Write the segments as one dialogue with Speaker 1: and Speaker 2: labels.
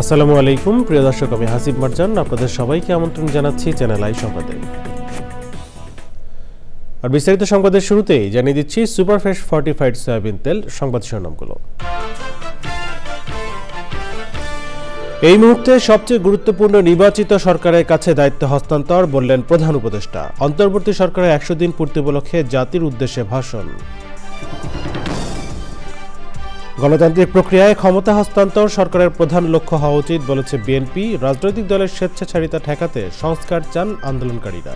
Speaker 1: আসসালামু আলাইকুম প্রিয় দর্শক, আমি হাসিব মারজান আপনাদের সবাইকে আমন্ত্রণ জানাচ্ছি চ্যানেল আই সংবাদে। আর বিস্তারিত সংবাদের শুরুতেই জানিয়ে দিচ্ছি সুপারফ্রেশ ফর্টিফাইড সয়াবিন তেল সংবাদ শিরোনামগুলো। এই মুহূর্তে সবচেয়ে গুরুত্বপূর্ণ নির্বাচিত সরকারের কাছে দায়িত্ব হস্তান্তর, বললেন প্রধান উপদেষ্টা। অন্তর্বর্তী সরকারের 100 দিন পূর্তি উপলক্ষে জাতির উদ্দেশ্যে ভাষণ। গণতান্ত্রিক প্রক্রিয়ায় ক্ষমতা হস্তান্তর সরকারের প্রধান লক্ষ্য হওয়া উচিত, বলেছে বিএনপি। রাজনৈতিক দলের স্বেচ্ছাচারিতা ঠেকাতে সংস্কার চান আন্দোলনকারীরা।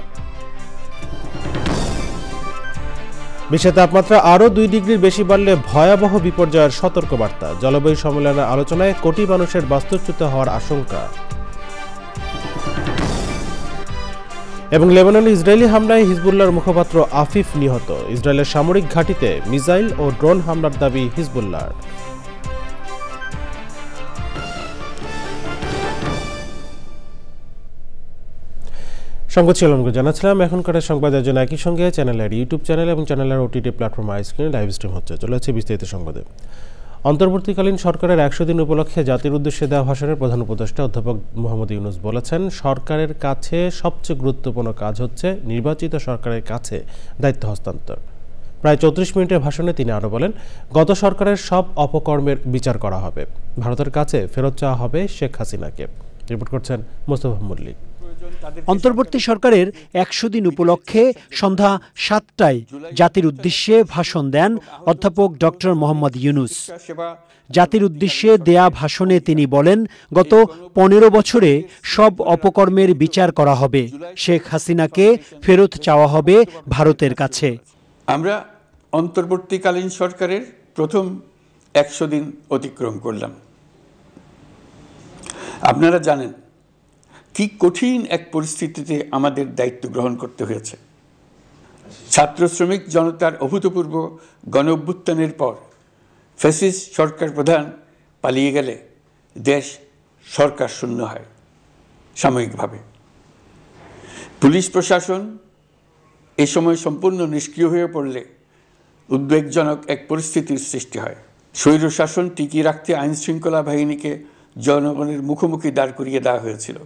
Speaker 1: বিশ্বে তাপমাত্রা আরও 2 ডিগ্রির বেশি বাড়লে ভয়াবহ বিপর্যয়ের সতর্কবার্তা। জলবায়ু সম্মেলনের আলোচনায় কোটি মানুষের বাস্তুচ্যুত হওয়ার আশঙ্কা। এবং লেবাননে ইসরায়েলি হামলায় হিজবুল্লাহর মুখপাত্র আফিফ নিহত। ইসরায়েলের সামরিক ঘাঁটিতে মিসাইল ও ড্রোন হামলার দাবি হিজবুল্লাহর। সংবাদ শিরোনামগুলো জানাচ্ছিলাম। এখনকার সংবাদের জন্য একই সঙ্গে চ্যানেলের ইউটিউব চ্যানেল এবং চ্যানেলের ওটিটি প্ল্যাটফর্ম আইস্ক্রিনে লাইভ স্ট্রিম হচ্ছে। চলে যাচ্ছে বিস্তারিত সংবাদে। অন্তর্বর্তীকালীন সরকারের 100 দিন উপলক্ষে জাতির উদ্দেশ্যে দেওয়া ভাষণের প্রধান উপদেষ্টা অধ্যাপক মোহাম্মদ ইউনূস বলেছেন, সরকারের কাছে সবচেয়ে গুরুত্বপূর্ণ কাজ হচ্ছে নির্বাচিত সরকারের কাছে দায়িত্ব হস্তান্তর। প্রায় 34 মিনিটের ভাষণে তিনি আরও বলেন, গত সরকারের সব অপকর্মের বিচার করা হবে, ভারতের কাছে ফেরত চাওয়া হবে শেখ হাসিনাকে। রিপোর্ট করছেন মোস্তফা মল্লিক।
Speaker 2: অন্তর্বর্তী সরকারের 100 দিন উপলক্ষে সন্ধ্যা 7টায় জাতির উদ্দেশ্যে ভাষণ দেন অধ্যাপক ডক্টর মোহাম্মদ ইউনূস। জাতির উদ্দেশ্যে দেয়া ভাষণে তিনি বলেন, গত 15 বছরে সব অপকর্মের বিচার করা হবে, শেখ হাসিনাকে ফেরত চাওয়া হবে ভারতের কাছে।
Speaker 3: আমরা অন্তর্বর্তীকালীন সরকারের প্রথম 100 দিন অতিক্রম করলাম। আপনারা জানেন কি কঠিন এক পরিস্থিতিতে আমাদের দায়িত্ব গ্রহণ করতে হয়েছে। ছাত্র শ্রমিক জনতার অভূতপূর্ব গণ অভ্যুত্থানের পর ফ্যাসিস্ট সরকার প্রধান পালিয়ে গেলে দেশ সরকার শূন্য হয় সাময়িকভাবে। পুলিশ প্রশাসন এ সময় সম্পূর্ণ নিষ্ক্রিয় হয়ে পড়লে উদ্বেগজনক এক পরিস্থিতির সৃষ্টি হয়। স্বৈরশাসন টিকিয়ে রাখতে আইনশৃঙ্খলা বাহিনীকে জনগণের মুখোমুখি দাঁড় করিয়ে দেওয়া হয়েছিল।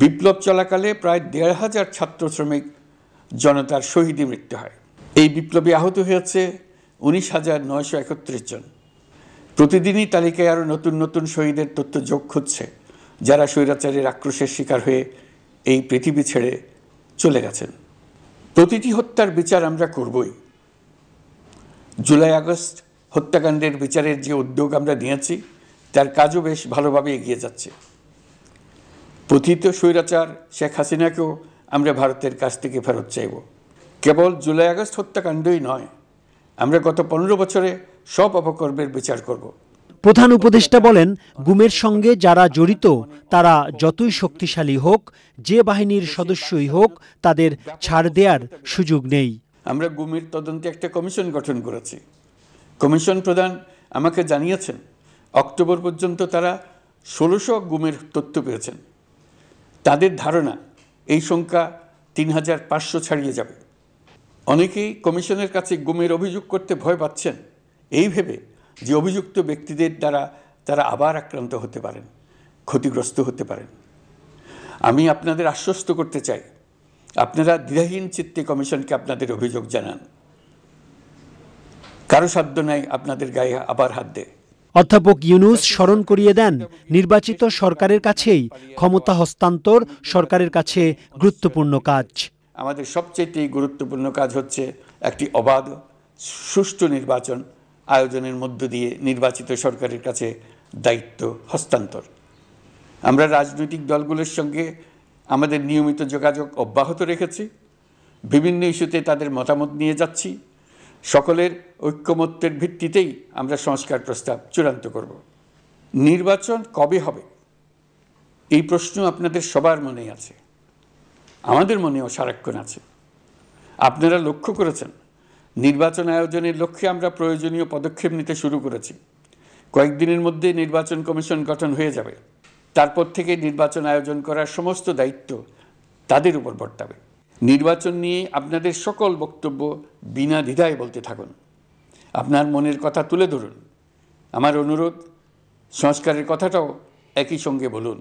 Speaker 3: বিপ্লব চলাকালে প্রায় 1,500 ছাত্র শ্রমিক জনতার শহীদী মৃত্যু হয়। এই বিপ্লবে আহত হয়েছে 19,931 জন। প্রতিদিনই তালিকায় আরও নতুন নতুন শহীদের তথ্য যোগ হচ্ছে, যারা স্বৈরাচারের আক্রোশের শিকার হয়ে এই পৃথিবী ছেড়ে চলে গেছেন। প্রতিটি হত্যার বিচার আমরা করবই। জুলাই আগস্ট হত্যাকাণ্ডের বিচারের যে উদ্যোগ আমরা নিয়েছি, তার কাজও বেশ ভালোভাবে এগিয়ে যাচ্ছে। পতিত স্বৈরাচার শেখ হাসিনাকেও আমরা ভারতের কাছ থেকে ফেরত চাইব। কেবল জুলাই আগস্ট হত্যাকাণ্ডই নয়, আমরা গত 15 বছরে সব অপকর্মের বিচার করব।
Speaker 2: প্রধান উপদেষ্টা বলেন, গুমের সঙ্গে যারা জড়িত তারা যতই শক্তিশালী হোক, যে বাহিনীর সদস্যই হোক, তাদের ছাড় দেওয়ার সুযোগ নেই।
Speaker 3: আমরা গুমের তদন্তে একটা কমিশন গঠন করেছি। কমিশন প্রধান আমাকে জানিয়েছেন, অক্টোবর পর্যন্ত তারা 1600 গুমের তথ্য পেয়েছেন। তাদের ধারণা এই সংখ্যা 3,500 ছাড়িয়ে যাবে। অনেকেই কমিশনের কাছে গুমের অভিযোগ করতে ভয় পাচ্ছেন, এই ভেবে যে অভিযুক্ত ব্যক্তিদের দ্বারা তারা আবার আক্রান্ত হতে পারেন, ক্ষতিগ্রস্ত হতে পারেন। আমি আপনাদের আশ্বস্ত করতে চাই, আপনারা দ্বিধাহীন চিত্তে কমিশনকে আপনাদের অভিযোগ জানান। কারো সাধ্য নাই আপনাদের গায়ে আবার হাত দেয়।
Speaker 2: অধ্যাপক ইউনূস স্মরণ করিয়ে দেন, নির্বাচিত সরকারের কাছেই ক্ষমতা হস্তান্তর সরকারের কাছে গুরুত্বপূর্ণ কাজ।
Speaker 3: আমাদের সবচেয়ে গুরুত্বপূর্ণ কাজ হচ্ছে একটি অবাধ সুষ্ঠু নির্বাচন আয়োজনের মধ্য দিয়ে নির্বাচিত সরকারের কাছে দায়িত্ব হস্তান্তর। আমরা রাজনৈতিক দলগুলোর সঙ্গে আমাদের নিয়মিত যোগাযোগ অব্যাহত রেখেছি। বিভিন্ন ইস্যুতে তাদের মতামত নিয়ে যাচ্ছি। সকলের ঐক্যমত্যের ভিত্তিতেই আমরা সংস্কার প্রস্তাব চূড়ান্ত করব। নির্বাচন কবে হবে এই প্রশ্ন আপনাদের সবার মনেই আছে, আমাদের মনেও সারাক্ষণ আছে। আপনারা লক্ষ্য করেছেন, নির্বাচন আয়োজনের লক্ষ্যে আমরা প্রয়োজনীয় পদক্ষেপ নিতে শুরু করেছি। কয়েকদিনের মধ্যে নির্বাচন কমিশন গঠন হয়ে যাবে। তারপর থেকে নির্বাচন আয়োজন করার সমস্ত দায়িত্ব তাদের উপর বর্তাবে। নির্বাচন নিয়ে আপনাদের সকল বক্তব্য বিনা দ্বিধায় বলতে থাকুন, আপনার মনের কথা তুলে ধরুন। আমার অনুরোধ, সংস্কারের কথাটাও একই সঙ্গে বলুন,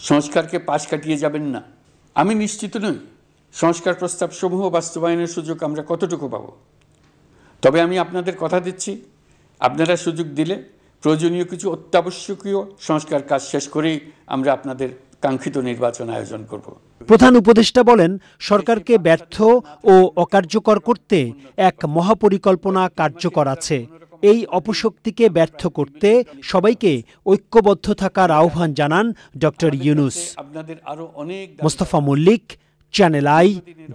Speaker 3: সংস্কারকে পাশ কাটিয়ে যাবেন না। আমি নিশ্চিত নই সংস্কার প্রস্তাব সমূহ বাস্তবায়নের সুযোগ আমরা কতটুকু পাব, তবে আমি আপনাদের কথা দিচ্ছি, আপনারা সুযোগ দিলে প্রয়োজনীয় কিছু অত্যাবশ্যকীয় সংস্কার কাজ শেষ করেই আমরা আপনাদের কাঙ্ক্ষিত নির্বাচন আয়োজন করব।
Speaker 2: প্রধান উপদেষ্টা বলেন, সরকারকে ব্যর্থ ও অকার্যকর করতে এক মহাপরিকল্পনা কার্যকর আছে। এই অপশক্তিকে ব্যর্থ করতে সবাইকে ঐক্যবদ্ধ থাকার আহ্বান জানান doctor Yunus. Mostafa Mallik, channel I,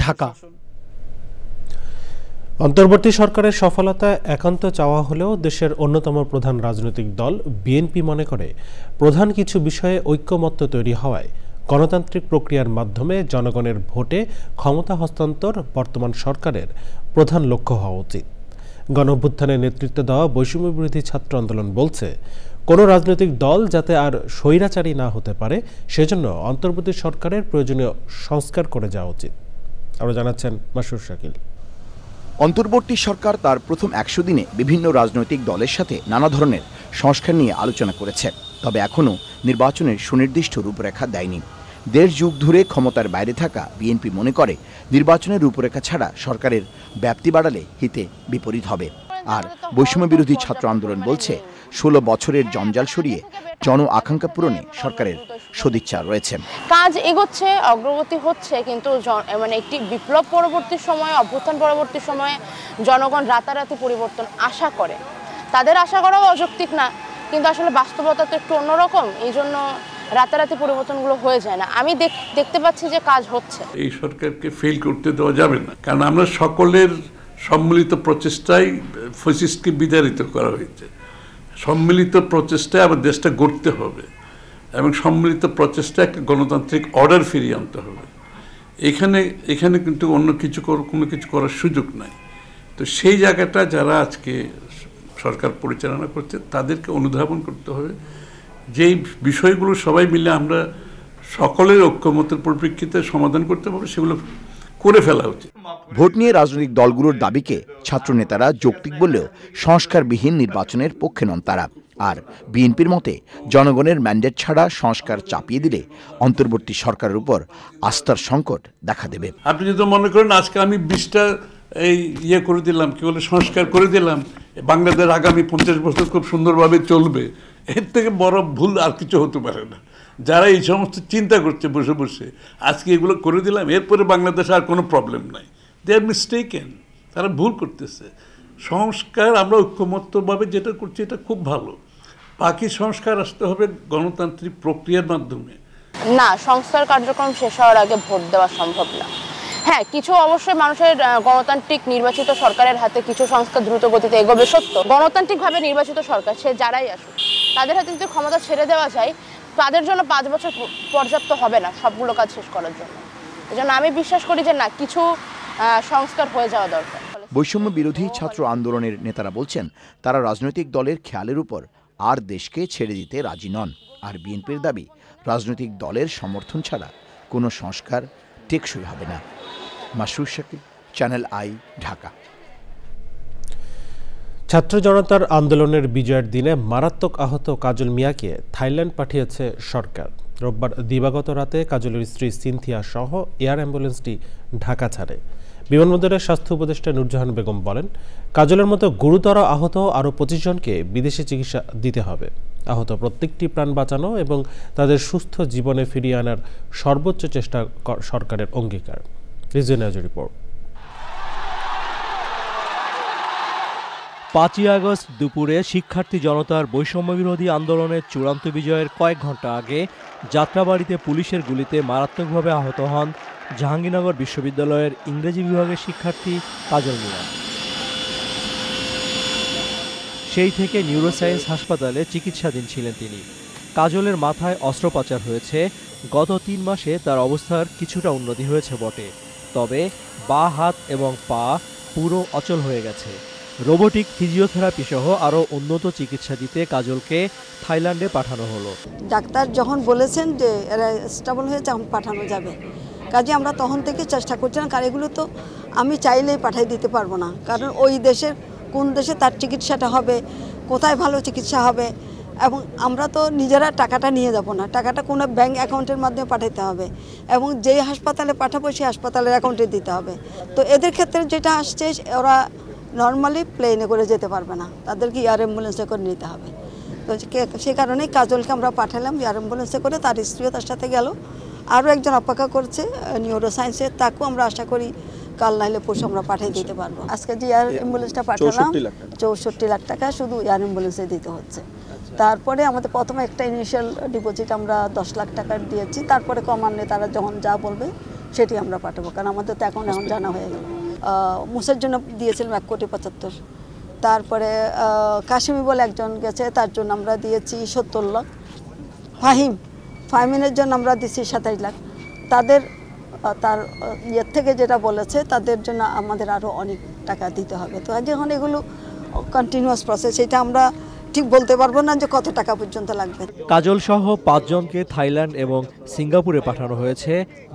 Speaker 2: Dhaka.
Speaker 1: অন্তর্বর্তী সরকারের সফলতা একান্ত চাওয়া হলেও দেশের অন্যতম প্রধান রাজনৈতিক দল বিএনপি মনে করে প্রধান কিছু বিষয়ে ঐক্যমত্য তৈরি হওয়ায় গণতান্ত্রিক প্রক্রিয়ার মাধ্যমে জনগণের ভোটে ক্ষমতা হস্তান্তর বর্তমান সরকারের প্রধান লক্ষ্য হওয়া উচিত। গণঅভ্যুত্থানে নেতৃত্ব দেওয়া বৈষম্য বিরোধী ছাত্র আন্দোলন বলছে, কোনো রাজনৈতিক দল যাতে আর স্বৈরাচারী না হতে পারে সেজন্য অন্তর্বর্তী সরকারের প্রয়োজনীয় সংস্কার করে যাওয়া উচিত। আরও জানাচ্ছেন মাসুর শাকিল।
Speaker 4: অন্তর্বর্তী সরকার তার প্রথম ১০০ দিনে বিভিন্ন রাজনৈতিক দলের সাথে নানা ধরনের সংস্কার নিয়ে আলোচনা করেছে, তবে এখনও নির্বাচনের সুনির্দিষ্ট রূপরেখা দেয়নি। ১.৫ যুগ ধরে ক্ষমতার বাইরে থাকা বিএনপি মনে করে নির্বাচনের রূপরেখা ছাড়া সরকারের ব্যাপ্তি বাড়ালে হিতে বিপরীত হবে। আর বৈষম্য বিরোধী ছাত্র আন্দোলন বলছে, ১৬ বছরের জঞ্জাল সরিয়ে জন আকাঙ্ক্ষা পূরণে সরকারের সদিচ্ছা রয়েছে।
Speaker 5: কাজ এগোচ্ছে, অগ্রগতি হচ্ছে, কিন্তু মানে একটি বিপ্লব পরবর্তী সময়ে, অভ্যুত্থান পরবর্তী সময়ে জনগণ রাতারাতি পরিবর্তন আশা করে। তাদের আশা করাও অযৌক্তিক না, কিন্তু আসলে বাস্তবতা তো একটু অন্যরকম, এই জন্য রাতারাতি পরিবর্তনগুলো হয়ে যায় না। আমি দেখতে পাচ্ছি যে কাজ হচ্ছে।
Speaker 6: এই সরকারকে ফেল করতে দেওয়া যাবে না, কারণ আমরা সকলের সম্মিলিত প্রচেষ্টায় ফ্যাসিস্টকে বিতাড়িত করা হয়েছে। সম্মিলিত প্রচেষ্টায় আবার দেশটা গড়তে হবে এবং সম্মিলিত প্রচেষ্টায় একটা গণতান্ত্রিক অর্ডার ফিরিয়ে আনতে হবে। এখানে কিন্তু অন্য কিছু কোনো কিছু করার সুযোগ নাই। তো সেই জায়গাটা যারা আজকে সরকার পরিচালনা করছে তাদেরকে অনুধাবন করতে হবে, যেই বিষয়গুলো সবাই মিলে আমরা সকলের ঐক্যমতের পরিপ্রেক্ষিতে সমাধান করতে পারবো সেগুলো করে ফেলা উচিত।
Speaker 4: ভোট নিয়ে রাজনৈতিক দলগুলোর দাবিকে ছাত্রনেতারা যৌক্তিক বললেও সংস্কারবিহীন নির্বাচনের পক্ষে নন তারা। আর বিএনপির মতে জনগণের ম্যান্ডেট ছাড়া সংস্কার চাপিয়ে দিলে অন্তর্বর্তী সরকারের উপর আস্থার সংকট দেখা দেবে।
Speaker 6: আপনি যদি মনে করেন আজকে আমি 20টা এই করে দিলাম, কি বলে সংস্কার করে দিলাম, বাংলাদেশ আগামী 50 বছর খুব সুন্দরভাবে চলবে, এর থেকে বড় ভুল আর কিছু হতে পারে না। যারা এই সমস্ত চিন্তা করছে বসে বসে আজকে এগুলো করে দিলাম, এরপরে বাংলাদেশে আর কোনো প্রবলেম নাই, দে আর মিস্টেকেন, তারা ভুল করতেছে। সংস্কার আমরা ঐক্যমত্যভাবে যেটা করছি এটা খুব ভালো, বাকি সংস্কার আসতে হবে গণতান্ত্রিক প্রক্রিয়ার মাধ্যমে।
Speaker 5: না, সংস্কার কার্যক্রম শেষ হওয়ার আগে ভোট দেওয়া সম্ভব না। হ্যাঁ, কিছু অবশ্যই মানুষের গণতান্ত্রিক নির্বাচিত সরকারের হাতে কিছু সংস্কার দ্রুত গতিতে এগোবে সত্য। গণতান্ত্রিকভাবে নির্বাচিত সরকার সে যারাই আসুক, তাদের হাতে যদি ক্ষমতা ছেড়ে দেওয়া যায়, তাদের জন্য 5 বছর পর্যাপ্ত হবে না সবগুলো কাজ শেষ করার জন্য। এজন্য আমি বিশ্বাস করি যে না, কিছু সংস্কার হয়ে যাওয়া দরকার।
Speaker 4: বৈষম্য বিরোধী ছাত্র আন্দোলনের নেতারা বলছেন, তারা রাজনৈতিক দলের খেয়ালের উপর আর দেশকে ছেড়ে দিতে রাজি নন। আর বিএনপির দাবি, রাজনৈতিক দলের সমর্থন ছাড়া কোনো সংস্কার টেকসই হবে না। মাসুর শাকিল, চ্যানেল আই, ঢাকা।
Speaker 1: ছাত্র জনতার আন্দোলনের বিজয়ের দিনে মারাত্মক আহত কাজল মিয়াকে থাইল্যান্ড পাঠিয়েছে সরকার। রোববার দিবাগত রাতে কাজলের স্ত্রী সিনথিয়া সহ এয়ার অ্যাম্বুলেন্সটি ঢাকা ছাড়ে। বিমানবন্দরের স্বাস্থ্য উপদেষ্টা নূরজাহান বেগম বলেন, কাজলের মতো গুরুতর আহত আরও 25 জনকে বিদেশে চিকিৎসা দিতে হবে। আহত প্রত্যেকটি প্রাণ বাঁচানো এবং তাদের সুস্থ জীবনে ফিরিয়ে আনার সর্বোচ্চ চেষ্টা সরকারের অঙ্গীকার। Regional report.
Speaker 7: 5ই আগস্ট দুপুরে শিক্ষার্থী জনতার বৈষম্যবিরোধী আন্দোলনের চূড়ান্ত বিজয়ের কয়েক ঘন্টা আগে যাত্রাবাড়িতে পুলিশের গুলিতে মারাত্মকভাবে আহত হন জাহাঙ্গীরনগর বিশ্ববিদ্যালয়ের ইংরেজি বিভাগের শিক্ষার্থী কাজল মিয়া। সেই থেকে নিউরোসায়েন্স হাসপাতালে চিকিৎসাধীন ছিলেন তিনি। কাজলের মাথায় অস্ত্রোপচার হয়েছে। গত 3 মাসে তার অবস্থার কিছুটা উন্নতি হয়েছে বটে, তবে বাঁ হাত এবং পা পুরো অচল হয়ে গেছে। রোবোটিক ফিজিওথেরাপি সহ আরও উন্নত চিকিৎসা দিতে কাজলকে থাইল্যান্ডে পাঠানো হলো।
Speaker 8: ডাক্তার যখন বলেছেন যে এরা স্টেবল হয়ে যখন পাঠানো যাবে, কাজে আমরা তখন থেকে চেষ্টা করছিলাম, কারণ এগুলো তো আমি চাইলেই পাঠিয়ে দিতে পারবো না, কারণ ওই দেশের কোন দেশে তার চিকিৎসাটা হবে, কোথায় ভালো চিকিৎসা হবে, এবং আমরা তো নিজেরা টাকাটা নিয়ে যাব না, টাকাটা কোনো ব্যাংক অ্যাকাউন্টের মাধ্যমে পাঠাতে হবে এবং যেই হাসপাতালে পাঠাবো সেই হাসপাতালের অ্যাকাউন্টে দিতে হবে। তো এদের ক্ষেত্রে যেটা আসছে, ওরা নর্মালি প্লেনে করে যেতে পারবে না, তাদেরকে এয়ার অ্যাম্বুলেন্সে করে নিতে হবে। তো সেই কারণেই কাজলকে আমরা পাঠালাম এয়ার অ্যাম্বুলেন্সে করে, তার স্ত্রীও তার সাথে গেল। আরও একজন অপেক্ষা করছে নিউরো সায়েন্সের, তাকেও আমরা আশা করি কাল নাহলে পরশু আমরা পাঠিয়ে দিতে পারবো। আজকে যে এয়ার অ্যাম্বুলেন্সটা পাঠালাম 64 লাখ টাকা শুধু এয়ার অ্যাম্বুলেন্সে দিতে হচ্ছে। তারপরে আমাদের প্রথমে একটা ইনিশিয়াল ডিপোজিট আমরা 10 লাখ টাকা দিয়েছি, তারপরে ক্রমান্বয়ে তারা যখন যা বলবে সেটি আমরা পাঠাবো, কারণ আমাদের তো এখন জানা হয়ে গেল। মুসার জন্য দিয়েছিলাম 1,75,00,000। তারপরে কাশিমি বলে একজন গেছে, তার জন্য আমরা দিয়েছি 70 লাখ। ফাহিমের জন্য আমরা দিয়েছি 27 লাখ। তাদের তার ইয়ের থেকে যেটা বলেছে তাদের জন্য আমাদের আরও অনেক টাকা দিতে হবে। তো যখন এগুলো কন্টিনিউয়াস প্রসেস, এটা আমরা ঠিক বলতে পারবো না যে কত টাকা পর্যন্ত লাগবে।
Speaker 7: কাজল সহ 5 জনকে থাইল্যান্ড এবং সিঙ্গাপুরে পাঠানো হয়েছে,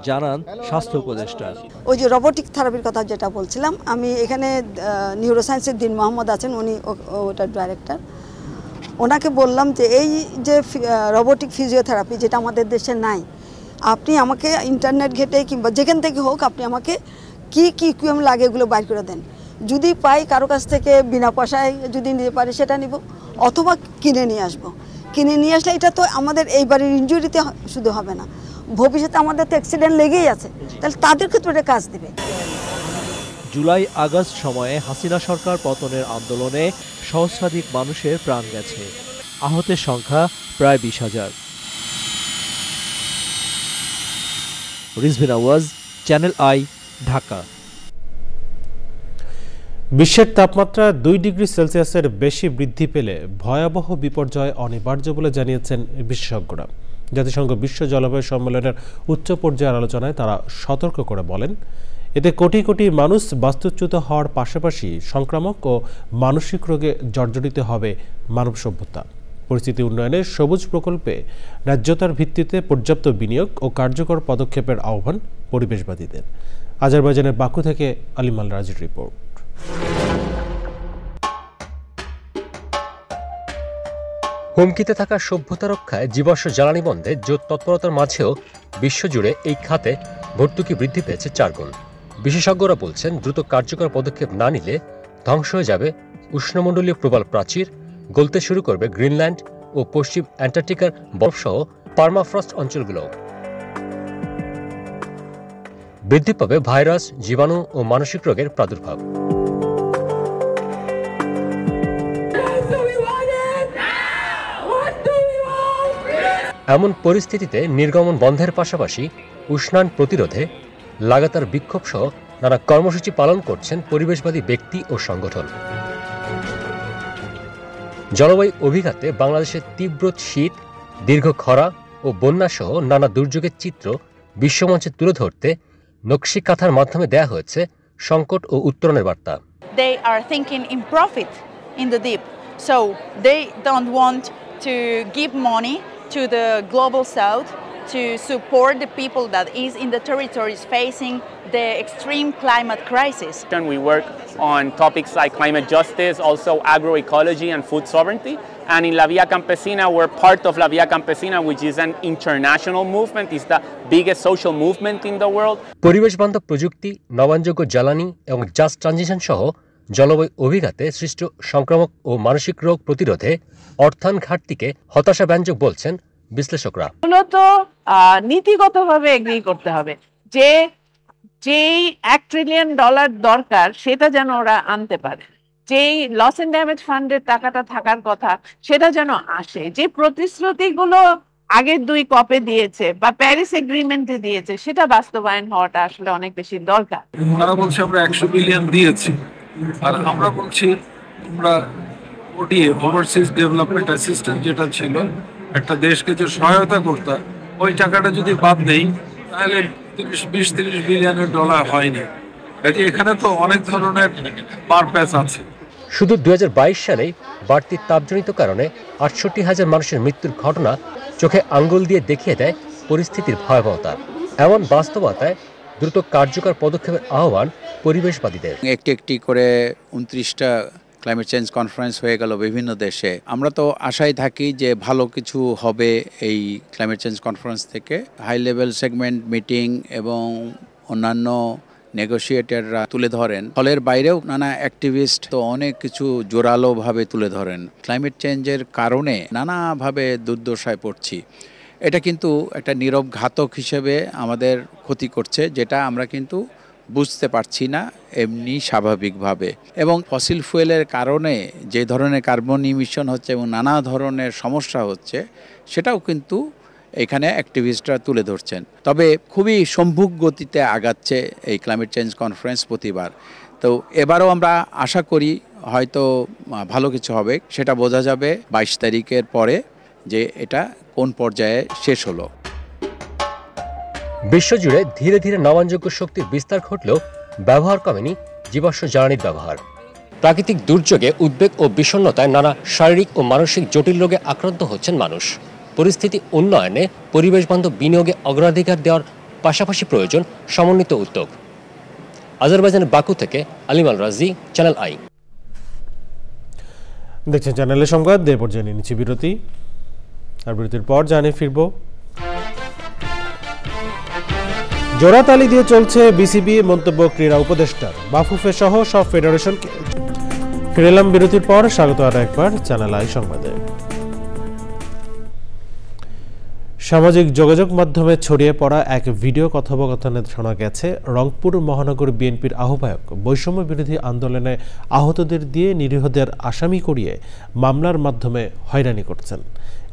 Speaker 7: জানান স্বাস্থ্য উপদেষ্টা।
Speaker 8: ওই যে রোবোটিক থেরাপির কথা যেটা বলছিলাম, আমি এখানে নিউরোসায়েন্সের দিন মোহাম্মদ আছেন, উনি ওটার ডাইরেক্টর। ওনাকে বললাম যে এই যে রোবোটিক ফিজিওথেরাপি যেটা আমাদের দেশে নাই, আপনি আমাকে ইন্টারনেট ঘেটে কিংবা যেখান থেকে হোক আপনি আমাকে কি কি ইকুইপমেন্ট লাগে এগুলো বাইর করে দেন। যদি পাই কারো কাছ থেকে বিনা পয়সায় যদি নিতে পারি সেটা নিব, অথবা কিনে নিয়ে আসবো। কিনে নিয়ে আসলে এটা তো আমাদের এইবারের ইনজুরিতে শুধু হবে না, ভবিষ্যতে আমাদের তো অ্যাক্সিডেন্ট লেগেই আছে, তাহলে তাদের ক্ষেত্রে এটা কাজ দেবে।
Speaker 7: জুলাই আগস্ট সময়ে হাসিনা সরকার পতনের আন্দোলনে সহস্রাধিক মানুষের প্রাণ গেছে, আহতের সংখ্যা প্রায় 20,000। রিজভিন আওয়াজ, চ্যানেল আই, ঢাকা।
Speaker 1: বিশ্বের তাপমাত্রা 2 ডিগ্রি সেলসিয়াসের বেশি বৃদ্ধি পেলে ভয়াবহ বিপর্যয় অনিবার্য বলে জানিয়েছেন বিশেষজ্ঞরা। জাতিসংঘ বিশ্ব জলবায়ু সম্মেলনের উচ্চ পর্যায়ের আলোচনায় তারা সতর্ক করে বলেন, এতে কোটি কোটি মানুষ বাস্তুচ্যুত হওয়ার পাশাপাশি সংক্রামক ও মানসিক রোগে জর্জরিত হবে মানব সভ্যতা। পরিস্থিতি উন্নয়নে সবুজ প্রকল্পে ন্যায্যতার ভিত্তিতে পর্যাপ্ত বিনিয়োগ ও কার্যকর পদক্ষেপের আহ্বান পরিবেশবাদীদের। আজারবাইজানের বাকু থেকে আলিমাল রাজির রিপোর্ট।
Speaker 9: হুমকিতে থাকা সভ্যতা রক্ষায় জীবাশ্ম জ্বালানি বন্ধে জোট তৎপরতার মাঝেও বিশ্বজুড়ে এই খাতে ভর্তুকি বৃদ্ধি পেয়েছে 4 গুণ। বিশেষজ্ঞরা বলছেন, দ্রুত কার্যকর পদক্ষেপ না নিলে ধ্বংস হয়ে যাবে উষ্ণমণ্ডলীয় প্রবাল প্রাচীর, গলতে শুরু করবে গ্রিনল্যান্ড ও পশ্চিম অ্যান্টার্কটিকার বরফসহ পার্মাফ্রস্ট অঞ্চলগুলো। বৃদ্ধি পাবে ভাইরাস, জীবাণু ও মানসিক রোগের প্রাদুর্ভাব। এমন পরিস্থিতিতে নির্গমন বন্ধের পাশাপাশি উষ্ণায়ন প্রতিরোধে লাগাতার বিক্ষোভ সহ নানা কর্মসূচি পালন করছেন পরিবেশবাদী ব্যক্তি ও সংগঠন। জলবায়ু অভিঘাতে বাংলাদেশের তীব্র শীত, দীর্ঘ খরা ও বন্যা সহ নানা দুর্যোগের চিত্র বিশ্বমঞ্চে তুলে ধরতে নকশি কাঁথার মাধ্যমে দেয়া হয়েছে সংকট ও উত্তরণের বার্তা।
Speaker 10: They are thinking in profit in the deep, so they don't want to give money to the global south to support the people that is in the territories facing the extreme climate crisis.
Speaker 11: We work on topics like climate justice, also agroecology and food sovereignty. And in La Via Campesina, we're part of La Via Campesina, which is an international movement. It's the biggest social movement in the world.
Speaker 9: পরিবেশ বান্ধব প্রযুক্তি, নবায়নযোগ্য জ্বালানি এবং just transition সহ জলবায়ু অভিঘাতে সৃষ্ট সংক্রামক ও মানসিক রোগ প্রতিরোধে অর্থায়ন ঘাটতিকে হতাশাব্যঞ্জক বলছেন বিশ্লেষকরা।
Speaker 12: মূলত নীতিগতভাবে এগ্রি করতে হবে যে যেই $1 ট্রিলিয়ন দরকার সেটা যেন ওরা আনতে পারে, যেই লস এন্ড ড্যামেজ ফান্ডের টাকাটা থাকার কথা সেটা যেন আসে, যে প্রতিশ্রুতিগুলো আগের 2 কপে দিয়েছে বা প্যারিস এগ্রিমেন্টে দিয়েছে সেটা বাস্তবায়ন হওয়াটা আসলে অনেক বেশি দরকার।
Speaker 13: ওরা বলছে আমরা 100 বিলিয়ন দিয়েছি, আর আমরা বলছি আমরা ওডিএ ওভারসিজ ডেভেলপমেন্ট অ্যাসিস্ট্যান্ট যেটা ছিল একটা দেশকে যে সহায়তা করতে, ওই টাকাটা যদি বাদ নেই তাহলে 20-30 বিলিয়নের ডলার হয়নি। এখানে তো অনেক ধরনের পারপাস আছে।
Speaker 9: শুধু 2022 সালে বাড়তি তাপজনিত কারণে 68,000 মানুষের মৃত্যুর ঘটনা চোখে আঙ্গুল দিয়ে দেখিয়ে দেয় পরিস্থিতির ভয়াবহতা। এমন বাস্তবতায় দ্রুত কার্যকর পদক্ষেপের আহ্বান পরিবেশবাদীদের।
Speaker 14: একটি একটি করে 29টা ক্লাইমেট চেঞ্জ কনফারেন্স হয়ে গেল বিভিন্ন দেশে। আমরা তো আশায় থাকি যে ভালো কিছু হবে এই ক্লাইমেট চেঞ্জ কনফারেন্স থেকে। হাই লেভেল সেগমেন্ট মিটিং এবং অন্যান্য নেগোশিয়েটররা তুলে ধরেন। ফলের বাইরেও নানা অ্যাক্টিভিস্ট তো অনেক কিছু জোরালোভাবে তুলে ধরেন। ক্লাইমেট চেঞ্জের কারণে নানাভাবে দুর্দশায় পড়ছি, এটা কিন্তু একটা নীরব ঘাতক হিসেবে আমাদের ক্ষতি করছে, যেটা আমরা কিন্তু বুঝতে পারছি না এমনি স্বাভাবিকভাবে। এবং ফসিল ফুয়েলের কারণে যে ধরনের কার্বন ইমিশন হচ্ছে এবং নানা ধরনের সমস্যা হচ্ছে, সেটাও কিন্তু এখানে অ্যাক্টিভিস্টরা তুলে ধরছেন। তবে খুবই সম্মুখ গতিতে আগাচ্ছে এই ক্লাইমেট চেঞ্জ কনফারেন্স প্রতিবার। তো এবারও আমরা আশা করি হয়তো ভালো কিছু হবে, সেটা বোঝা যাবে 22 তারিখের পরে যে এটা কোন পর্যায়ে শেষ হলো।
Speaker 9: বিশ্বজুড়ে ধীরে ধীরে নবায়নযোগ্য শক্তির বিস্তার ঘটলেও ব্যবহার কমেনি জীবাশ্ম জ্বালানির ব্যবহার। প্রাকৃতিক দুর্যোগে উদ্বেগ ও বিষণ্ণতায় নানা শারীরিক ও মানসিক জটিল রোগে আক্রান্ত হচ্ছেন মানুষ। পরিস্থিতি উন্নয়নে পরিবেশবান্ধব বিনিয়োগে অগ্রাধিকার দেওয়ার পাশাপাশি প্রয়োজন সমন্বিত উদ্যোগ। আজারবাইজানের বাকু থেকে আলিম আল রাজি, চ্যানেল আই।
Speaker 1: দেখছেন চ্যানেলের সংবাদ। এ পর্যায়ে নিয়ে নিচ্ছি বিরতি, আর বিরতির পর জানিয়ে ফিরব। জোড়াতালি দিয়ে চলছে বিসিবি, মন্তব্য ক্রীড়া উপদেষ্টার। বাফুফে সহ সব ফেডারেশনকে। ফিরেলাম বিরতির পর, স্বাগত আর একবার চ্যানেল আই সংবাদে। সামাজিক যোগাযোগ মাধ্যমে ছড়িয়ে পড়া এক ভিডিও কথোপকথনে শোনা গেছে রংপুর মহানগর বিএনপির আহ্বায়ক বৈষম্য বিরোধী আন্দোলনে আহতদের দিয়ে নিরীহদের আসামি করিয়ে মামলার মাধ্যমে হয়রানি করছেন।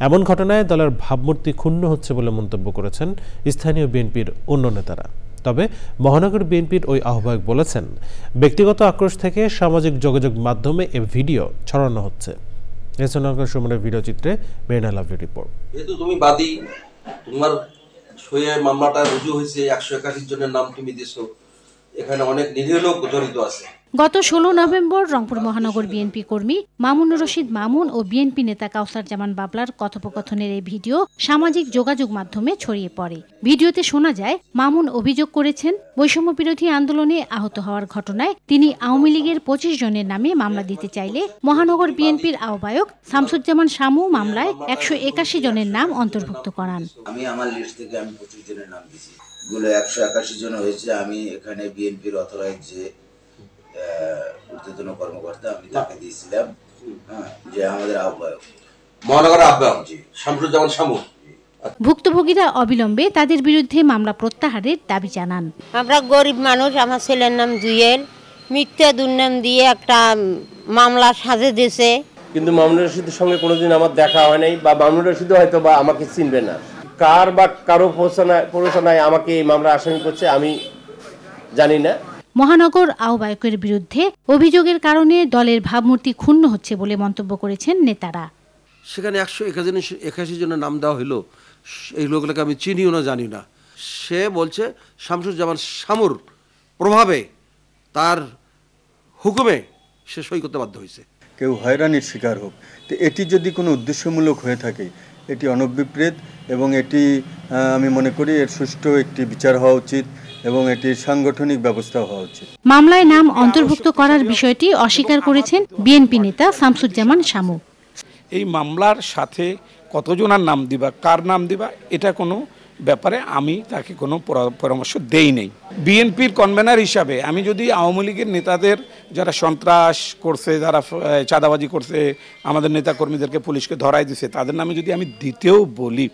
Speaker 1: এমন ঘটনায় দলের ভাবমূর্তি ক্ষুণ্ণ হচ্ছে বলে মন্তব্য করেছেন স্থানীয় বিএনপির অন্য নেতারা। তবে মহানগর বিএনপির ওই আহ্বায়ক বলেছেন, ব্যক্তিগত আক্রোশ থেকে সামাজিক যোগাযোগ মাধ্যমে এ ভিডিও ছড়ানো হচ্ছে। সুমনের ভিডিও চিত্রে মেরিনা লাভের রিপোর্ট।
Speaker 15: যেহেতু তুমি বাদী, তোমার সয়ে মামলাটা রুজু হয়েছে, 181 জনের নাম তুমি দিয়েছো, এখানে অনেক নিরীহ লোক জড়িত আছে।
Speaker 16: গত 16 নভেম্বর রংপুর মহানগর বিএনপি কর্মী মামুন রশিদ মামুন ও বিএনপি নেতা কাউসার জামান বাবলার কথোপকথনের এই ভিডিও সামাজিক যোগাযোগ মাধ্যমে ছড়িয়ে পড়ে। ভিডিওতে শোনা যায়, মামুন অভিযোগ করেছেন বৈষম্য বিরোধী আন্দোলনে আহত হওয়ার ঘটনায় তিনি আওয়ামী লীগের 25 জনের নামে মামলা দিতে চাইলে মহানগর বিএনপির আহ্বায়ক শামসুজ্জামান শামু মামলায় 181 জনের নাম অন্তর্ভুক্ত করান।
Speaker 17: আমি আমার লিস্ট থেকে আমি 25 জনের নাম দিয়েছি, এগুলো 181 জন হয়েছে। আমি এখানে বিএনপির অথরাইজ যে ঊর্ধ্বতন কর্মকর্তা, আমি তাকে দিয়েছিলাম, যে আমাদের আহ্বায়ক,
Speaker 15: মহানগর আহ্বায়ক জি শামসুজ্জামান শামু।
Speaker 16: ভুক্তভোগীরা অবিলম্বে তাদের বিরুদ্ধে মামলা প্রত্যাহারের দাবি জানান।
Speaker 18: আমরা গরিব মানুষ, আমার ছেলের নাম জুয়েল, মিথ্যা দুর্নাম দিয়ে একটা মামলা সাজে দিয়েছে।
Speaker 19: কিন্তু মামুন রশিদের সঙ্গে কোনোদিন আমার দেখা হয় নাই, বা মামুন রশিদ হয়তো বা আমাকে চিনবে না। কার বা কারো প্ররোচনায় আমাকে এই মামলা আসামি করছে আমি জানি না।
Speaker 16: মহানগর আহ্বায়কের বিরুদ্ধে অভিযোগের কারণে দলের ভাবমূর্তি ক্ষুণ্ণ হচ্ছে বলে মন্তব্য করেছেন নেতারা।
Speaker 15: সেখানে 181 জনের নাম দেওয়া হলো, এই লোকগুলোকে আমি চিনিও না, জানি না। সে বলছে শামসুজ্জামান শামুর প্রভাবে, তার হুকুমে সে সই করতে বাধ্য হয়েছে।
Speaker 20: কেউ হয়রানির শিকার হোক, তো এটি যদি কোনো উদ্দেশ্যমূলক হয়ে থাকে, এটি অনভিপ্রেত এবং এটি আমি মনে করি এর সুষ্ঠু একটি বিচার হওয়া উচিত এবং এটি সাংগঠনিক ব্যবস্থা হওয়া উচিত।
Speaker 16: মামলায় নাম অন্তর্ভুক্ত করার বিষয়টি অস্বীকার করেছেন বিএনপি নেতা শামসুজ্জামান শামু।
Speaker 21: এই মামলার সাথে কতজনের নাম দিবা, কার নাম দিবা, এটা কোনো ব্যাপারে আমি তাকে কোনো পরামর্শ দেই নাই। বিএনপির কনভেনার হিসাবে আমি যদি আওয়ামী লীগের নেতাদের যারা সন্ত্রাস করছে, যারা চাঁদাবাজি করছে, আমাদের নেতাকর্মীদেরকে পুলিশকে ধরাই দিছে, তাদের নামে যদি আমি দিতেও বলি,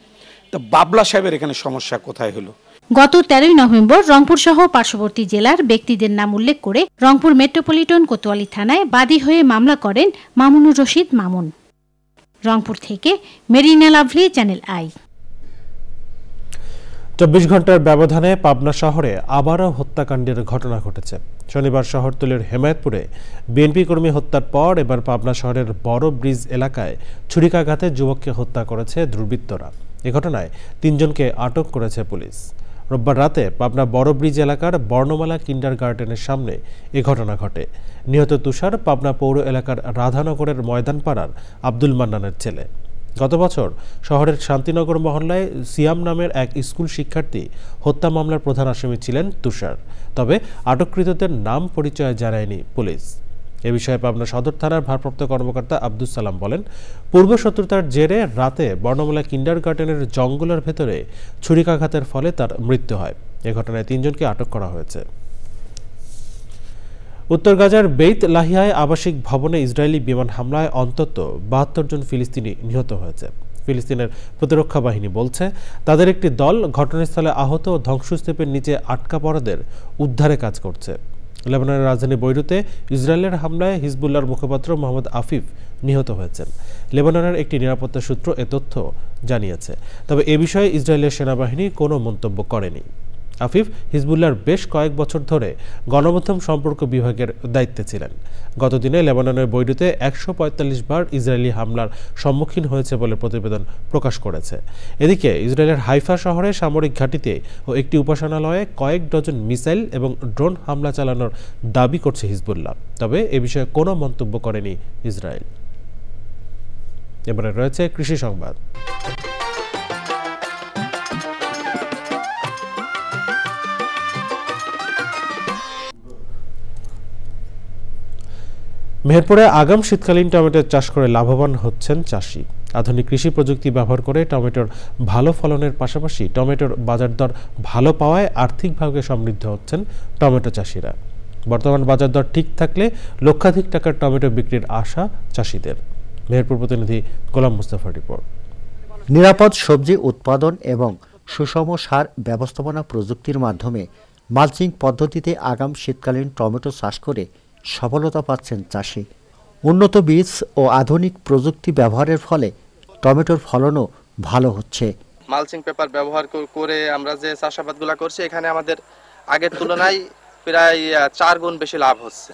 Speaker 21: তা বাবলা সাহেবের এখানে সমস্যা কোথায় হলো?
Speaker 16: গত 13 নভেম্বর রংপুর সহ পার্শ্ববর্তী জেলার ব্যক্তিদের নাম উল্লেখ করে রংপুর মেট্রোপলিটন কোতোয়ালি থানায় বাদী হয়ে মামলা করেন মামুনুর রশিদ মামুন। রংপুর থেকে মেরিনা লাভলি, চ্যানেল আই।
Speaker 1: 24 ঘন্টার ব্যবধানে পাবনা শহরে আবারও হত্যাকাণ্ডের ঘটনা ঘটেছে। শনিবার শহরতলির হেমায়েতপুরে বিএনপি কর্মী হত্যার পর এবার পাবনা শহরের বড় ব্রিজ এলাকায় ছুরিকাঘাতে যুবককে হত্যা করেছে দুর্বৃত্তরা। এ ঘটনায় 3 জনকে আটক করেছে পুলিশ। রোববার রাতে পাবনা বড় ব্রিজ এলাকার বর্ণমালা কিন্ডার গার্ডেনের সামনে এ ঘটনা ঘটে। নিহত তুষার পাবনা পৌর এলাকার রাধানগরের ময়দানপাড়ার আব্দুল মান্নানের ছেলে। গত বছর শহরের শান্তিনগর মহল্লায় সিয়াম নামের এক স্কুল শিক্ষার্থী হত্যা মামলার প্রধান আসামি ছিলেন তুষার। তবে আটককৃতদের নাম পরিচয় জানায়নি পুলিশ। এ বিষয়ে পাবনা সদর থানার ভারপ্রাপ্ত কর্মকর্তা আব্দুস সালাম বলেন, পূর্ব শত্রুতার জেরে রাতে বর্ণমূলা কিন্ডারগার্টেনের জঙ্গলের ভেতরে ছুরিকাঘাতের ফলে তার মৃত্যু হয়। এ ঘটনায় 3 জনকে আটক করা হয়েছে। উত্তর গাজার বেইত লাহিয়ায় আবাসিক ভবনে ইসরায়েলি বিমান হামলায় অন্তত 72 জন ফিলিস্তিনি নিহত হয়েছে। ফিলিস্তিনের প্রতিরক্ষা বাহিনী বলছে, তাদের একটি দল ঘটনাস্থলে আহত ও ধ্বংসস্তূপের নিচে আটকা পড়াদের উদ্ধারে কাজ করছে। লেবাননের রাজধানী বৈরুতে ইসরায়েলের হামলায় হিজবুল্লাহর মুখপাত্র মোহাম্মদ আফিফ নিহত হয়েছেন। লেবাননের একটি নিরাপত্তা সূত্র এ তথ্য জানিয়েছে। তবে এ বিষয়ে ইসরায়েলের সেনাবাহিনী কোনো মন্তব্য করেনি। আফিফ হিজবুল্লাহর বেশ কয়েক বছর ধরে গণমাধ্যম সম্পর্ক বিভাগের দায়িত্বে ছিলেন। গতদিনে লেবাননের বৈরুতে 145 বার ইসরায়েলি হামলার সম্মুখীন হয়েছে বলে প্রতিবেদন প্রকাশ করেছে। এদিকে ইসরায়েলের হাইফা শহরে সামরিক ঘাঁটিতে ও একটি উপাসনালয়ে কয়েক ডজন মিসাইল এবং ড্রোন হামলা চালানোর দাবি করছে হিজবুল্লাহ। তবে এ বিষয়ে কোনো মন্তব্য করেনি ইসরায়েল। এবারে রয়েছে কৃষি সংবাদ। মেহেরপুরে আগাম শীতকালীন টমেটোর চাষ করে লাভবান হচ্ছেন চাষি। আধুনিক কৃষি প্রযুক্তি ব্যবহার করে টমেটোর ভালো ফলনের পাশাপাশি টমেটোর বাজার দর ভালো পাওয়ায় আর্থিকভাবে সমৃদ্ধ হচ্ছেন টমেটো চাষিরা। বর্তমান বাজার দর ঠিক থাকলে লক্ষাধিক টাকার টমেটো বিক্রির আশা চাষিদের। মেহেরপুর প্রতিনিধি গোলাম মুস্তাফার রিপোর্ট।
Speaker 2: নিরাপদ সবজি উৎপাদন এবং সুষম সার ব্যবস্থাপনা প্রযুক্তির মাধ্যমে মালচিং পদ্ধতিতে আগাম শীতকালীন টমেটো চাষ করে সফলতা পাচ্ছেন চাষি। উন্নত বীজ ও আধুনিক প্রযুক্তি ব্যবহারের ফলে টমেটোর ফলনও ভালো হচ্ছে।
Speaker 3: মালচিং পেপার ব্যবহার করে আমরা যে চাষাবাদগুলো করছি, এখানে আমাদের আগের তুলনায় প্রায় 4 গুণ বেশি লাভ হচ্ছে।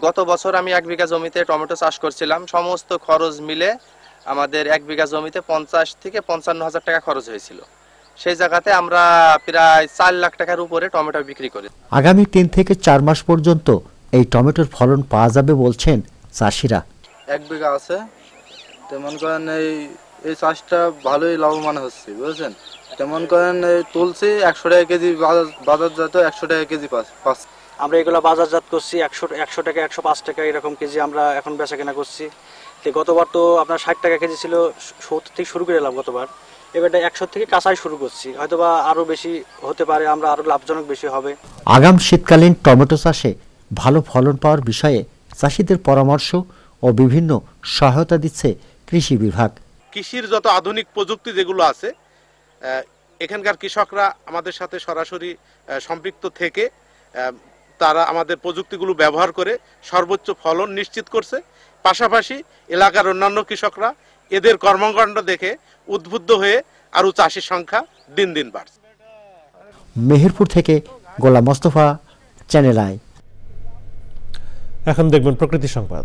Speaker 3: গত বছর আমি 1 বিঘা জমিতে টমেটো চাষ করছিলাম, সমস্ত খরচ মিলে আমাদের 1 বিঘা জমিতে 50 থেকে 55 হাজার টাকা খরচ হয়েছিল। সেই জায়গাতে আমরা প্রায় 4 লাখ টাকার উপরে টমেটো বিক্রি করি।
Speaker 2: আগামী 3 থেকে 4 মাস পর্যন্ত এই টমেটোর ফলন পাওয়া যাবে বলছেন চাষিরা।
Speaker 3: 1 বিঘা আছে, তেমন করেন এই চাষটা ভালোই লাভবান হচ্ছে, বুঝছেন। তেমন করেন তুলছি 100 টাকা কেজি, বাজারজাত 100 টাকা কেজি পাচ্ছি।
Speaker 22: আমরা এগুলো বাজারজাত করছি 100 টাকা, 105 টাকা এরকম কেজি আমরা এখন বেচা কেনা করছি। গতবার তো আপনার 60 টাকা কেজি ছিল, 70 থেকে শুরু করে এলাম গতবার। এবারটা 100 থেকে কাঁচাই শুরু করছি, হয়তোবা আরো বেশি হতে পারে, আমরা আরো লাভজনক বেশি হবে।
Speaker 2: আগাম শীতকালীন টমেটো চাষে ভালো ফলন পাওয়ার বিষয়ে চাষিদের পরামর্শ ও বিভিন্ন সহায়তা দিচ্ছে কৃষি বিভাগ।
Speaker 23: কৃষির যত আধুনিক প্রযুক্তি যেগুলো আছে, এখানকার কৃষকরা আমাদের সাথে সরাসরি সম্পৃক্ত থেকে তারা আমাদের প্রযুক্তিগুলো ব্যবহার করে সর্বোচ্চ ফলন নিশ্চিত করছে। পাশাপাশি এলাকার অন্যান্য কৃষকরা এদের কর্মকাণ্ড দেখে উদ্বুদ্ধ হয়ে আরও চাষির সংখ্যা দিন দিন বাড়ছে।
Speaker 2: মেহেরপুর থেকে গোলাম মোস্তফা, চ্যানেল আই।
Speaker 1: এখন দেখবেন প্রকৃতি সংবাদ।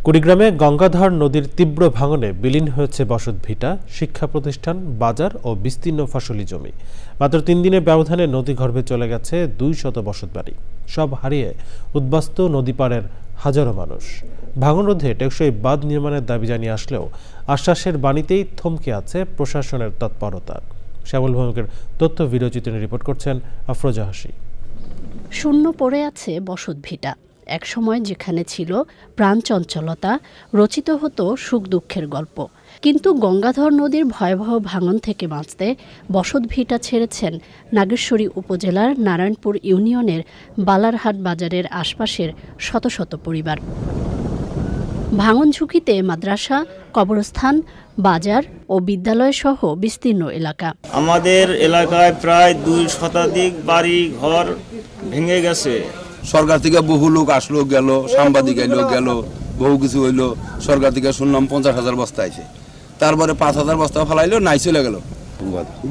Speaker 1: কুড়িগ্রামে গঙ্গাধর নদীর তীব্র ভাঙনে বিলীন হয়েছে বসতভিটা, শিক্ষা প্রতিষ্ঠান, বাজার ও বিস্তীর্ণ ফসলি জমি। মাত্র 3 দিনের ব্যবধানে নদী গর্ভে চলে গেছে 200 বসতবাড়ি। সব হারিয়ে উদ্বাস্তু নদী পাড়ের হাজারো মানুষ। ভাঙন রোধে টেকসই বাঁধ নির্মাণের দাবি জানিয়ে আসলেও আশ্বাসের বাণীতেই থমকে আছে প্রশাসনের তৎপরতা। শ্যামল ভৌমিকের তথ্য ভিডিওচিত্রে রিপোর্ট করছেন আফরোজা হাসি।
Speaker 24: শূন্য পড়ে আছে বসতভিটা। একসময় যেখানে ছিল প্রাণচঞ্চলতা, রচিত হতো সুখ দুঃখের গল্প। কিন্তু গঙ্গাধর নদীর ভয়াবহ ভাঙন থেকে বাঁচতে বসতভিটা ছেড়েছেন নাগেশ্বরী উপজেলার নারায়ণপুর ইউনিয়নের বালারহাট বাজারের আশপাশের শত শত পরিবার। ভাঙন ঝুঁকিতে মাদ্রাসা, কবরস্থান, বাজার ও বিদ্যালয় সহ বিস্তীর্ণ এলাকা।
Speaker 25: আমাদের এলাকায় প্রায় 2 শতাধিক বাড়ি ঘর ভেঙে গেছে।
Speaker 26: সরকার থেকে বহু লোক আসলো গেল, সাংবাদিক এলো গেল, বহু কিছু হইলো। সরকার থেকে শুনলাম 50,000 বস্তা আইছে, তারপরে 5,000 বস্তা ফেলাইলো, নাই চলে গেল।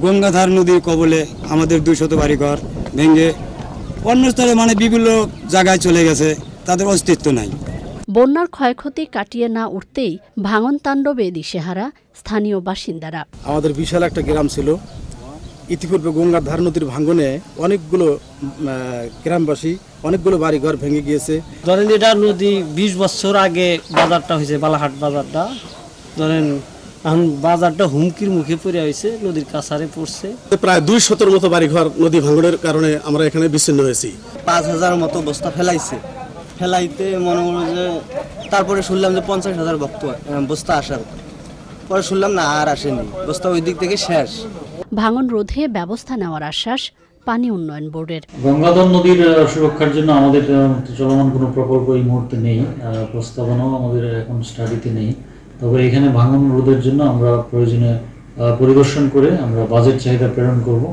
Speaker 27: গঙ্গাধার নদীর কবলে আমাদের 200 বাড়ি ঘর ভেঙে অন্য স্তরে বিভিন্ন জায়গায় চলে গেছে, তাদের অস্তিত্ব নাই।
Speaker 24: বন্যার ক্ষয়ক্ষতি কাটিয়ে না উঠতেই ভাঙন তাণ্ডবে দিশেহারা স্থানীয় বাসিন্দারা।
Speaker 27: আমাদের বিশাল একটা গ্রাম ছিল, ইতিপূর্বে গঙ্গাধার নদীর ভাঙনে অনেকগুলো গ্রামবাসী, অনেকগুলো বাড়িঘর ভেঙে গিয়েছে।
Speaker 28: ধরেন এটা নদী 20 বছর আগে বাজারটা হয়েছে, বালাহাট বাজারটা ধরেন
Speaker 4: এখন বাজারটা হুমকির মুখে পড়ে হয়েছে, নদীর কাছারে পড়ছে।
Speaker 5: প্রায় 200 মতো বাড়িঘর নদী ভাঙনের কারণে আমরা এখানে বিচ্ছিন্ন হয়েছি।
Speaker 4: 5000 মতো বস্তা ফেলাইতে মনে হলো যে, তারপরে শুনলাম যে 50,000 বস্তা আসার, পরে শুনলাম না আর আসেনি, বস্তা ওই দিক থেকে শেষ।
Speaker 24: ভাঙন রোধে ব্যবস্থা নেওয়ার আশ্বাস পানি উন্নয়ন বোর্ডের।
Speaker 6: গঙ্গাধর নদীর সুরক্ষার জন্য আমাদের চলমান কোনো প্রকল্প এই মুহূর্তে নেই, প্রস্তাবনাও আমাদের এখন স্টাডিতে নেই। তবে এখানে ভাঙন রোধের জন্য আমরা প্রয়োজনে পরিদর্শন করে আমরা বাজেট চাহিদা প্রেরণ করব।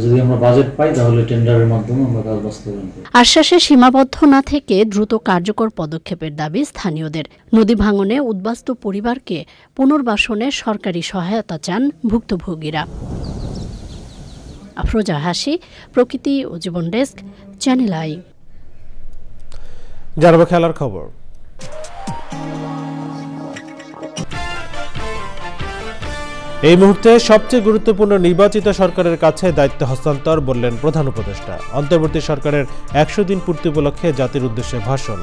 Speaker 6: যদি আমরা বাজেট পাই তাহলে টেন্ডারের মাধ্যমে আমরা কাজ বাস্তবায়ন করব।
Speaker 24: আশ্বাসে সীমাবদ্ধ না থেকে দ্রুত কার্যকর পদক্ষেপের দাবি স্থানীয়দের। নদী ভাঙনে উদ্বাস্তু পরিবারকে পুনর্বাসনে সরকারি সহায়তা চান ভুক্তভোগীরা। আফরোজা হাসি, প্রকৃতি ও জীবন ডেস্ক, চ্যানেল আই।
Speaker 1: জানাবো খেলার খবর। এই মুহূর্তে সবচেয়ে গুরুত্বপূর্ণ নির্বাচিত সরকারের কাছে দায়িত্ব হস্তান্তর, বললেন প্রধান উপদেষ্টা। অন্তর্বর্তী সরকারের 100 দিন পূর্তি উপলক্ষে জাতির উদ্দেশ্যে ভাষণ।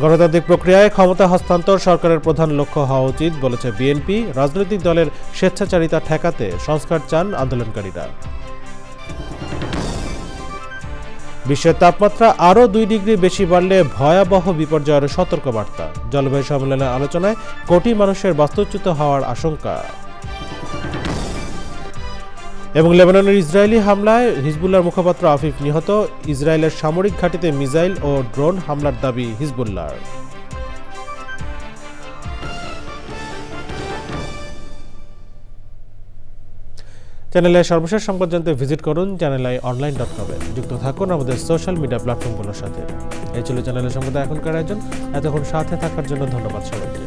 Speaker 1: গণতান্ত্রিক প্রক্রিয়ায় ক্ষমতা হস্তান্তর সরকারের প্রধান লক্ষ্য হওয়া উচিত, বলেছে বিএনপি। রাজনৈতিক দলের স্বেচ্ছাচারিতা ঠেকাতে সংস্কার চান আন্দোলনকারীরা। বিশ্বের তাপমাত্রা আরও 2 ডিগ্রি বেশি বাড়লে ভয়াবহ বিপর্যয়ের সতর্কবার্তা। জলবায়ু সম্মেলনের আলোচনায় কোটি মানুষের বাস্তুচ্যুত হওয়ার আশঙ্কা। এবং লেবাননের ইসরায়েলি হামলায় হিজবুল্লাহর মুখপাত্র আফিফ নিহত। ইসরায়েলের সামরিক ঘাঁটিতে মিসাইল ও ড্রোন হামলার দাবি হিজবুল্লাহর। চ্যানেলের সর্বশেষ সংবাদ জানতে ভিজিট করুন channelionline.com-এ। যুক্ত থাকুন আমাদের সোশ্যাল মিডিয়া প্ল্যাটফর্মগুলোর সাথে। এই ছিল চ্যানেলের সংবাদ এখনকার আয়োজন। এতক্ষণ সাথে থাকার জন্য ধন্যবাদ সবাইকে।